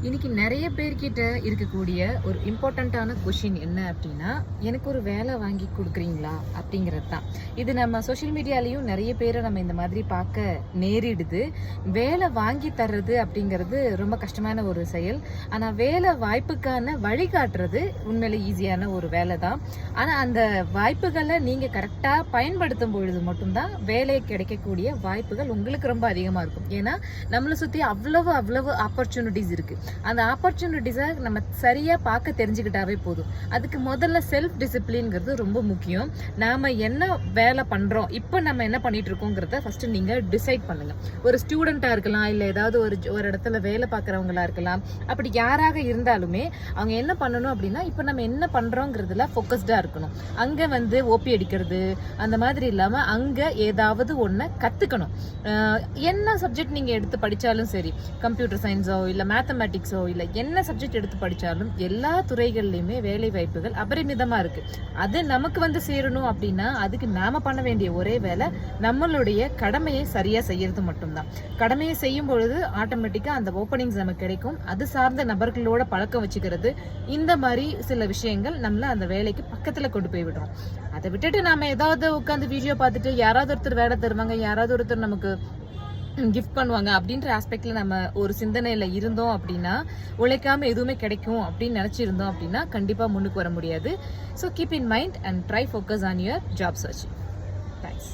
இன்னைக்கு நிறைய பேர்கிட்ட இருக்கக்கூடிய ஒரு இம்பார்ட்டண்ட்டான கொஷின் என்ன அப்படின்னா, எனக்கு ஒரு வேலை வாங்கி கொடுக்குறீங்களா அப்படிங்கிறது தான். இது நம்ம சோஷியல் மீடியாலையும் நிறைய பேரை நம்ம இந்த மாதிரி பார்க்க நேரிடுது. வேலை வாங்கி தர்றது அப்படிங்கிறது ரொம்ப கஷ்டமான ஒரு செயல். ஆனால் வேலை வாய்ப்புக்கான வழிகாட்டுறது உண்மையிலே ஈஸியான ஒரு வேலை தான். ஆனால் அந்த வாய்ப்புகளை நீங்கள் கரெக்டாக பயன்படுத்தும் பொழுது மட்டும்தான் வேலை கிடைக்கக்கூடிய வாய்ப்புகள் உங்களுக்கு ரொம்ப அதிகமாக இருக்கும். ஏன்னா நம்மளை சுற்றி அவ்வளவு ஆப்பர்ச்சுனிட்டிஸ் இருக்குது. அந்த ஆப்பர்ச்சுனிட்டிஸை நம்ம சரியாக பார்க்க தெரிஞ்சுக்கிட்டாவே போதும். அதுக்கு முதல்ல செல்ஃப் டிசிப்ளின்ங்கிறது ரொம்ப முக்கியம். நாம் என்ன வேலை பண்ணுறோம், இப்போ நம்ம என்ன பண்ணிட்டு இருக்கோங்கிறத ஃபஸ்ட்டு நீங்கள் டிசைட் பண்ணுங்கள். ஒரு ஸ்டூடெண்ட்டாக இருக்கலாம், இல்லை ஏதாவது ஒரு இடத்துல வேலை பார்க்குறவங்களா இருக்கலாம். அப்படி யாராக இருந்தாலுமே அவங்க என்ன பண்ணணும் அப்படின்னா, இப்போ நம்ம என்ன பண்ணுறோங்கிறதுல ஃபோக்கஸ்டாக இருக்கணும். அங்கே ஓபி அடிக்கிறது அந்த மாதிரி இல்லாமல் அங்கே ஏதாவது ஒன்று கற்றுக்கணும். என்ன சப்ஜெக்ட் நீங்கள் எடுத்து படித்தாலும் சரி, கம்ப்யூட்டர் சயின்ஸோ இல்லை மேத்தமேட்டிக்ஸோ இல்லை என்ன சப்ஜெக்ட் எடுத்து படித்தாலும் எல்லா துறைகள்லையுமே வேலை வாய்ப்புகள் அபரிமிதமாக இருக்குது. அது நமக்கு சேரணும் அப்படின்னா அதுக்கு நாம் பண்ண வேண்டிய ஒரே வேலை நம்மளுடைய கடமையை சரியாக செய்யறது மட்டும்தான். கடமையை செய்யும் பொழுது ஆட்டோமேட்டிக்காக அந்த ஓப்பனிங்ஸ் நமக்கு கிடைக்கும். அது சார்ந்த நபர்களோட பழக்கம் வச்சுக்கிறது, இந்த மாதிரி சில விஷயங்கள் நம்மள அந்த வேலைக்கு பக்கத்தில் கொண்டு போய் விடுறோம். அதை விட்டுட்டு நாம ஏதாவது உட்காந்து வீடியோ பார்த்துட்டு யாராவது ஒருத்தர் வேலை தருவாங்க, யாராவது ஒருத்தர் நமக்கு கிஃப்ட் பண்ணுவாங்க அப்படின்ற ஆஸ்பெக்ட்ல நம்ம ஒரு சிந்தனையில இருந்தோம் அப்படின்னா, உழைக்காம எதுவுமே கிடைக்கும் அப்படின்னு நினைச்சிருந்தோம் அப்படின்னா கண்டிப்பா முன்னுக்கு வர முடியாது. So keep in mind and try focus on your job search. Thanks.